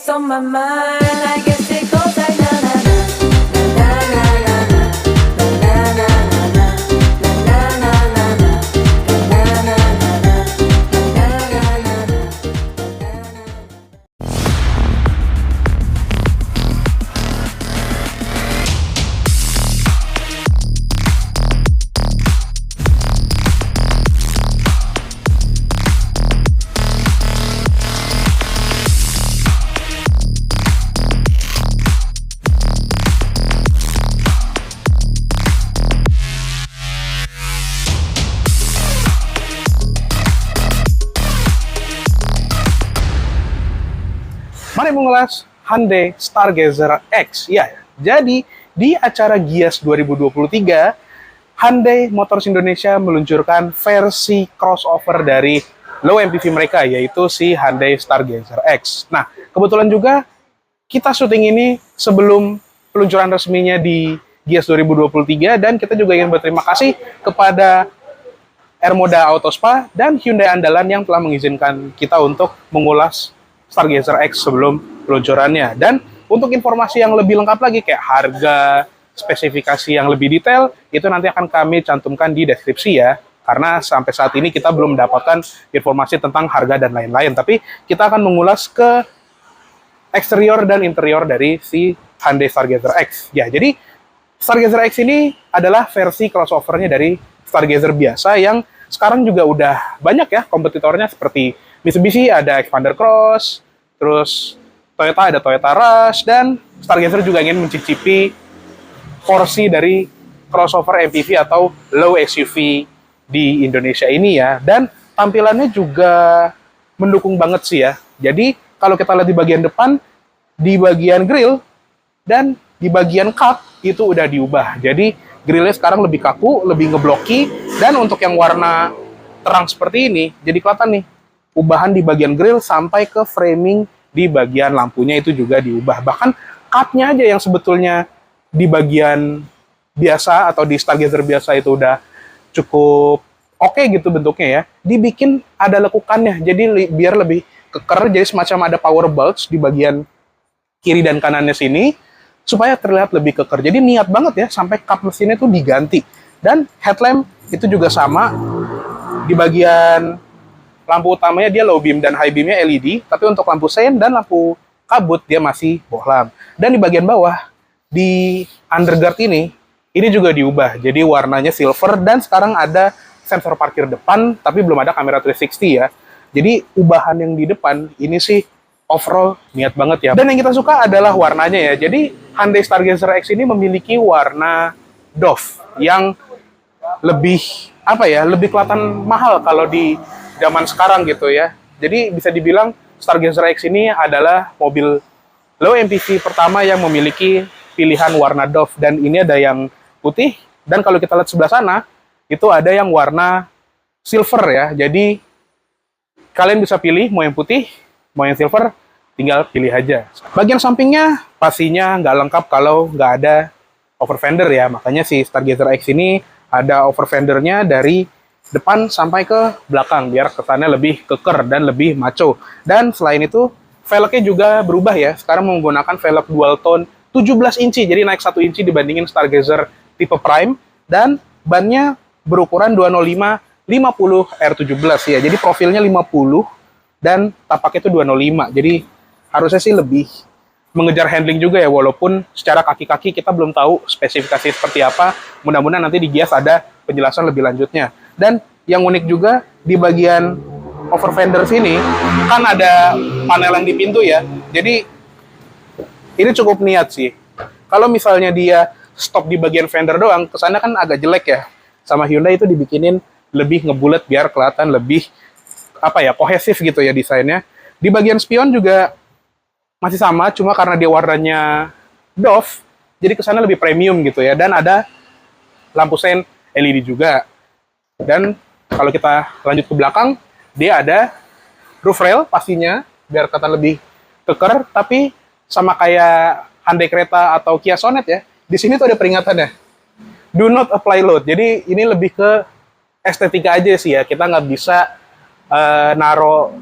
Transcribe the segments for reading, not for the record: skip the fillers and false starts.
what's on my mind. I guess it goes like na na na na na na na na na na na na na na na. Mari mengulas Hyundai Stargazer X. Ya, jadi di acara Gias 2023, Hyundai Motors Indonesia meluncurkan versi crossover dari low MPV mereka, yaitu si Hyundai Stargazer X. Nah, kebetulan juga kita syuting ini sebelum peluncuran resminya di Gias 2023, dan kita juga ingin berterima kasih kepada Ermoda Autospa dan Hyundai Andalan yang telah mengizinkan kita untuk mengulas Stargazer X sebelum peluncurannya. Dan untuk informasi yang lebih lengkap lagi kayak harga, spesifikasi yang lebih detail, itu nanti akan kami cantumkan di deskripsi ya. Karena sampai saat ini kita belum mendapatkan informasi tentang harga dan lain-lain. Tapi kita akan mengulas ke eksterior dan interior dari si Hyundai Stargazer X. Ya, jadi Stargazer X ini adalah versi crossovernya dari Stargazer biasa yang sekarang juga udah banyak ya kompetitornya, seperti Mitsubishi ada Xpander Cross, terus Toyota ada Toyota Rush, dan Stargazer juga ingin mencicipi porsi dari crossover MPV atau low SUV di Indonesia ini ya. Dan tampilannya juga mendukung banget sih ya. Jadi kalau kita lihat di bagian depan, di bagian grill dan di bagian cup itu udah diubah. Jadi grillnya sekarang lebih kaku, lebih ngebloki, dan untuk yang warna terang seperti ini, jadi kelihatan nih ubahan di bagian grill sampai ke framing di bagian lampunya itu juga diubah. Bahkan cupnya aja yang sebetulnya di bagian biasa atau di Stargazer biasa itu udah cukup oke gitu bentuknya ya, dibikin ada lekukannya, jadi biar lebih keker, jadi semacam ada power bulge di bagian kiri dan kanannya sini, supaya terlihat lebih keker. Jadi niat banget ya, sampai kap mesinnya itu diganti. Dan headlamp itu juga sama, di bagian lampu utamanya dia low beam dan high beamnya LED, tapi untuk lampu sein dan lampu kabut dia masih bohlam. Dan di bagian bawah, di underguard ini juga diubah. Jadi warnanya silver, dan sekarang ada sensor parkir depan, tapi belum ada kamera 360 ya. Jadi ubahan yang di depan ini sih overall niat banget ya. Dan yang kita suka adalah warnanya ya. Jadi Hyundai Stargazer X ini memiliki warna doff yang lebih lebih kelihatan mahal kalau di zaman sekarang gitu ya. Jadi bisa dibilang Stargazer X ini adalah mobil low MPV pertama yang memiliki pilihan warna doff, dan ini ada yang putih, dan kalau kita lihat sebelah sana itu ada yang warna silver ya. Jadi kalian bisa pilih mau yang putih, mau yang silver, tinggal pilih aja. Bagian sampingnya pastinya nggak lengkap kalau nggak ada over fender ya. Makanya si Stargazer X ini ada over fendernya dari depan sampai ke belakang biar kesannya lebih keker dan lebih macho. Dan selain itu velgnya juga berubah ya. Sekarang menggunakan velg dual tone 17 inci, jadi naik 1 inci dibandingin Stargazer tipe Prime, dan bannya berukuran 205/50 R17 ya. Jadi profilnya 50 dan tapaknya itu 205. Jadi harusnya sih lebih mengejar handling juga ya, walaupun secara kaki-kaki kita belum tahu spesifikasi seperti apa. Mudah-mudahan nanti di Gias ada penjelasan lebih lanjutnya. Dan yang unik juga di bagian over fender sini kan ada panel yang di pintu ya. Jadi ini cukup niat sih. Kalau misalnya dia stop di bagian fender doang, kesannya kan agak jelek ya. Sama Hyundai itu dibikinin lebih ngebulet biar kelihatan lebih kohesif gitu ya desainnya. Di bagian spion juga masih sama, cuma karena dia warnanya doff, jadi kesannya lebih premium gitu ya. Dan ada lampu sein LED juga. Dan kalau kita lanjut ke belakang, dia ada roof rail pastinya, biar kelihatan lebih keker, tapi sama kayak Hyundai Creta atau Kia Sonet ya, di sini tuh ada peringatannya, do not apply load. Jadi ini lebih ke estetika aja sih ya, kita nggak bisa naro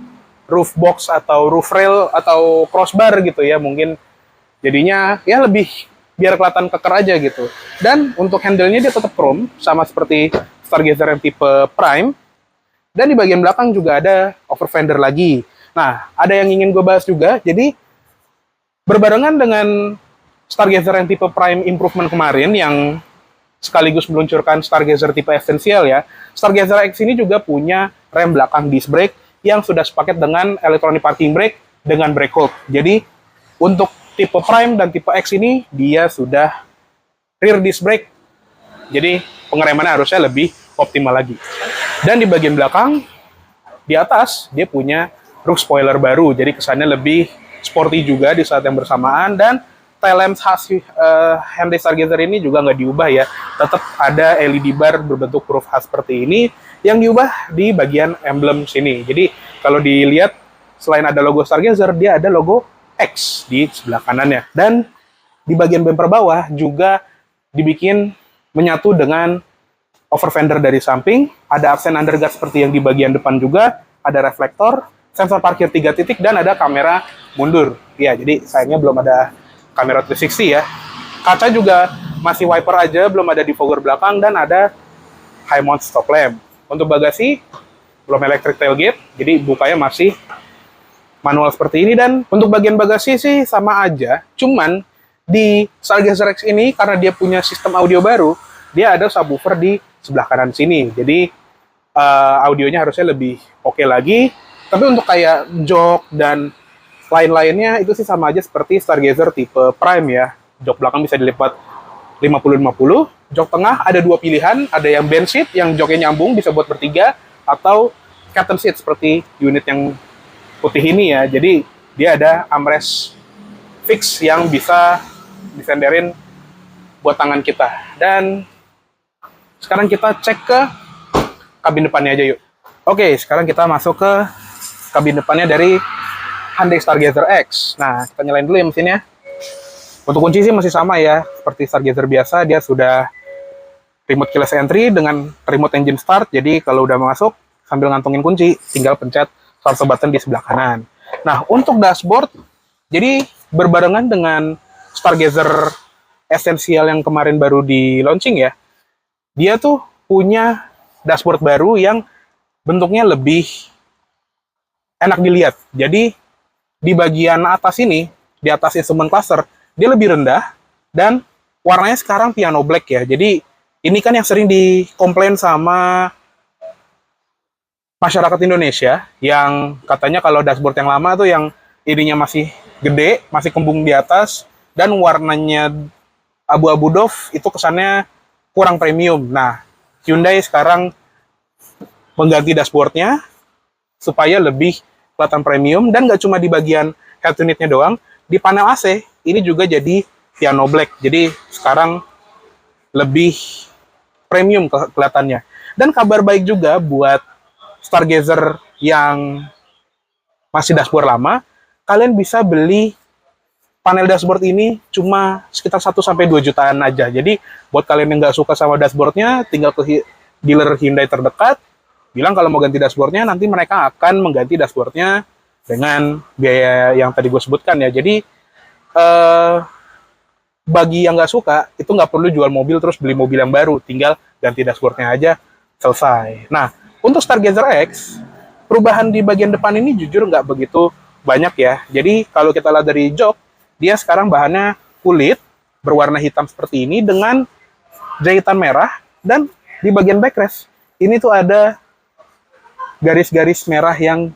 roof box atau roof rail atau crossbar gitu ya, mungkin jadinya ya lebih biar kelihatan keker aja gitu. Dan untuk handle-nya dia tetap chrome sama seperti Stargazer yang tipe Prime. Dan di bagian belakang juga ada over fender lagi. Nah, ada yang ingin gue bahas juga. Jadi berbarengan dengan Stargazer yang tipe Prime Improvement kemarin yang sekaligus meluncurkan Stargazer tipe Essential ya. Stargazer X ini juga punya rem belakang disc brake yang sudah sepaket dengan electronic parking brake dengan brake hold. Jadi untuk tipe Prime dan tipe X ini dia sudah rear disc brake. Jadi pengeremannya harusnya lebih optimal lagi. Dan di bagian belakang di atas dia punya roof spoiler baru. Jadi kesannya lebih sporty juga di saat yang bersamaan, dan tail lamp khas Hyundai Stargazer ini juga nggak diubah ya. Tetap ada LED bar berbentuk huruf H seperti ini yang diubah di bagian emblem sini. Jadi kalau dilihat selain ada logo Stargazer, dia ada logo X di sebelah kanannya. Dan di bagian bumper bawah juga dibikin menyatu dengan over fender dari samping. Ada aksen underguard seperti yang di bagian depan juga. Ada reflektor, sensor parkir 3 titik, dan ada kamera mundur. Ya, jadi sayangnya belum ada kamera 360 ya. Kaca juga masih wiper aja, belum ada defogger belakang, dan ada high mount stop lamp. Untuk bagasi belum electric tailgate, jadi bukanya masih manual seperti ini. Dan untuk bagian bagasi sih sama aja, cuman di Stargazer X ini karena dia punya sistem audio baru, dia ada subwoofer di sebelah kanan sini. Jadi audionya harusnya lebih oke lagi. Tapi untuk kayak jok dan lain-lainnya itu sih sama aja seperti Stargazer tipe Prime ya. Jok belakang bisa dilipat 50-50. Jok tengah ada dua pilihan, ada yang bench seat yang joknya nyambung bisa buat bertiga, atau captain seat seperti unit yang putih ini ya. Jadi dia ada armrest fix yang bisa disenderin buat tangan kita. Dan sekarang kita cek ke kabin depannya aja yuk. Oke, sekarang kita masuk ke kabin depannya dari Hyundai Stargazer X. Nah, kita nyalain dulu ya mesinnya. Untuk kunci sih masih sama ya, seperti Stargazer biasa, dia sudah remote keyless entry dengan remote engine start. Jadi kalau udah masuk, sambil ngantongin kunci, tinggal pencet start button di sebelah kanan. Nah, untuk dashboard, jadi berbarengan dengan Stargazer Essential yang kemarin baru di launching ya, dia tuh punya dashboard baru yang bentuknya lebih enak dilihat. Jadi di bagian atas ini, di atas instrument cluster, dia lebih rendah dan warnanya sekarang piano black ya. Jadi ini kan yang sering dikomplain sama masyarakat Indonesia yang katanya kalau dashboard yang lama tuh yang ininya masih gede, masih kembung di atas, dan warnanya abu-abu doff itu kesannya kurang premium. Nah, Hyundai sekarang mengganti dashboardnya supaya lebih kelihatan premium, dan nggak cuma di bagian head unitnya doang, di panel AC ini juga jadi piano black. Jadi sekarang lebih premium kelihatannya. Dan kabar baik juga buat Stargazer yang masih dashboard lama, kalian bisa beli panel dashboard ini cuma sekitar 1-2 jutaan aja. Jadi buat kalian yang nggak suka sama dashboardnya, tinggal ke dealer Hyundai terdekat, bilang kalau mau ganti dashboardnya, nanti mereka akan mengganti dashboardnya dengan biaya yang tadi gue sebutkan ya. Jadi bagi yang nggak suka, itu nggak perlu jual mobil terus beli mobil yang baru, tinggal ganti dashboardnya aja, selesai. Nah, untuk Stargazer X, perubahan di bagian depan ini jujur nggak begitu banyak ya. Jadi kalau kita lihat dari jok, dia sekarang bahannya kulit berwarna hitam seperti ini dengan jahitan merah, dan di bagian backrest ini tuh ada garis-garis merah yang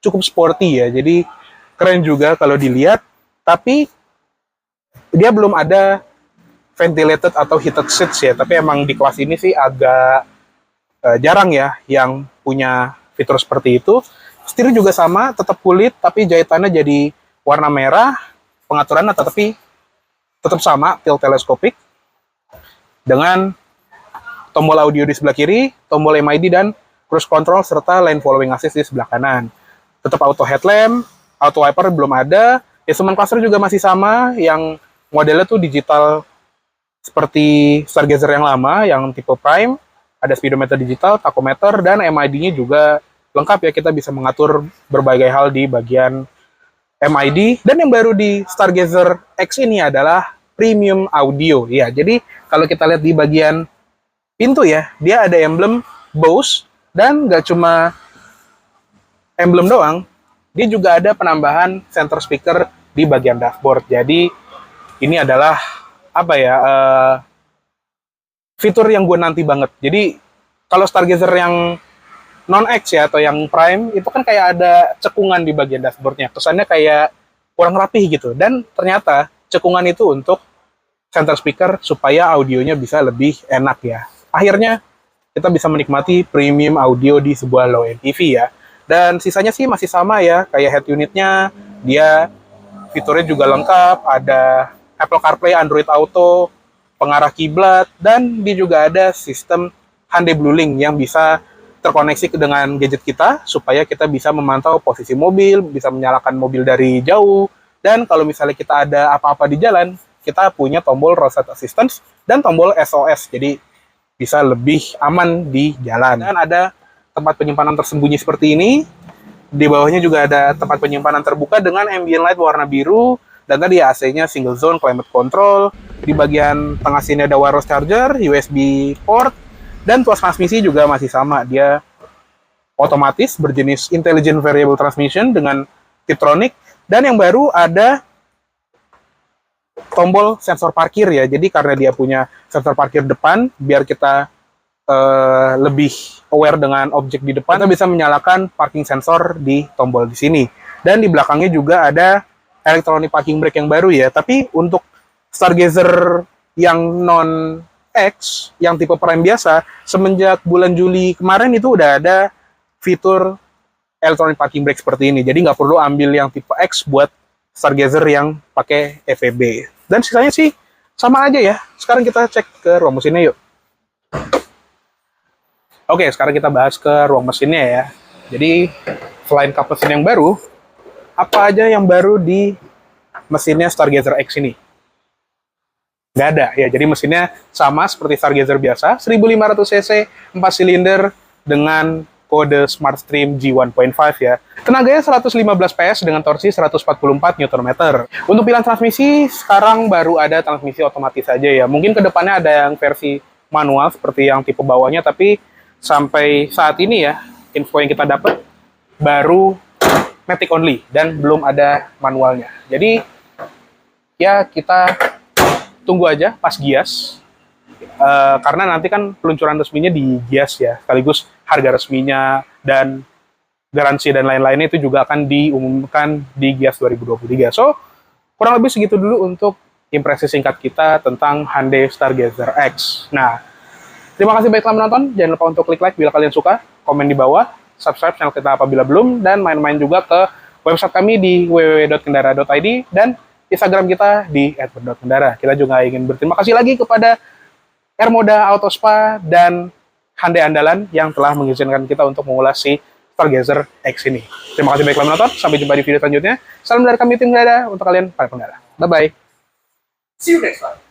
cukup sporty ya. Jadi keren juga kalau dilihat, tapi dia belum ada ventilated atau heated seats ya. Tapi emang di kelas ini sih agak jarang ya yang punya fitur seperti itu. Setir juga sama, tetap kulit, tapi jahitannya jadi warna merah. Pengaturannya tetapi tetap sama, tilt teleskopik, dengan tombol audio di sebelah kiri, tombol MID dan cruise control, serta lane following assist di sebelah kanan. Tetap auto headlamp, auto wiper belum ada. Instrument cluster juga masih sama, yang modelnya tuh digital seperti Stargazer yang lama, yang tipe Prime. Ada speedometer digital, tachometer, dan MID-nya juga lengkap ya, kita bisa mengatur berbagai hal di bagian MID. Dan yang baru di Stargazer X ini adalah premium audio ya. Jadi kalau kita lihat di bagian pintu ya, dia ada emblem Bose, dan nggak cuma emblem doang, dia juga ada penambahan center speaker di bagian dashboard. Jadi ini adalah apa ya, fitur yang gue nanti banget. Jadi kalau Stargazer yang non-X ya, atau yang Prime, itu kan kayak ada cekungan di bagian dashboardnya. Kesannya kayak kurang rapih gitu. Dan ternyata cekungan itu untuk center speaker supaya audionya bisa lebih enak ya. Akhirnya kita bisa menikmati premium audio di sebuah low-end TV ya. Dan sisanya sih masih sama ya, kayak head unitnya, dia fiturnya juga lengkap, ada Apple CarPlay, Android Auto, pengarah kiblat, dan dia juga ada sistem Hyundai Blue Link yang bisa terkoneksi dengan gadget kita supaya kita bisa memantau posisi mobil, bisa menyalakan mobil dari jauh, dan kalau misalnya kita ada apa-apa di jalan, kita punya tombol roadside assistance dan tombol SOS, jadi bisa lebih aman di jalan. Dan ada tempat penyimpanan tersembunyi seperti ini. Di bawahnya juga ada tempat penyimpanan terbuka dengan ambient light warna biru, dan tadi AC-nya single zone climate control. Di bagian tengah sini ada wireless charger, USB port, dan tuas transmisi juga masih sama. Dia otomatis berjenis intelligent variable transmission dengan Tiptronic, dan yang baru ada tombol sensor parkir ya. Jadi karena dia punya sensor parkir depan, biar kita lebih aware dengan objek di depan, kita bisa menyalakan parking sensor di tombol di sini. Dan di belakangnya juga ada electronic parking brake yang baru ya. Tapi untuk Stargazer yang non X, yang tipe Prime biasa, semenjak bulan Juli kemarin itu udah ada fitur electronic parking brake seperti ini. Jadi nggak perlu ambil yang tipe X buat Stargazer yang pakai EVB. Dan sisanya sih sama aja ya. Sekarang kita cek ke ruang mesinnya yuk. Oke, sekarang kita bahas ke ruang mesinnya ya. Jadi selain kap mesin yang baru, apa aja yang baru di mesinnya Stargazer X ini? Nggak ada ya, jadi mesinnya sama seperti Stargazer biasa, 1500 cc, 4 silinder dengan kode SmartStream G1.5 ya. Tenaganya 115 PS dengan torsi 144 Nm. Untuk pilihan transmisi, sekarang baru ada transmisi otomatis saja ya. Mungkin kedepannya ada yang versi manual seperti yang tipe bawahnya, tapi sampai saat ini ya, info yang kita dapat baru matic only dan belum ada manualnya. Jadi ya kita tunggu aja pas Gias, karena nanti kan peluncuran resminya di Gias ya, sekaligus harga resminya dan garansi dan lain-lainnya itu juga akan diumumkan di Gias 2023. So, kurang lebih segitu dulu untuk impresi singkat kita tentang Hyundai Stargazer X. Nah, terima kasih banyak telah menonton. Jangan lupa untuk klik like bila kalian suka, komen di bawah, subscribe channel kita apabila belum, dan main-main juga ke website kami di www.kendara.id dan Instagram kita di @kendara. Kita juga ingin berterima kasih lagi kepada Ermoda Auto Spa dan Hyundai Andalan yang telah mengizinkan kita untuk mengulas si Stargazer X ini. Terima kasih banyak telah menonton. Sampai jumpa di video selanjutnya. Salam dari kami tim Kendara untuk kalian para pengendara. Bye-bye. See you next time.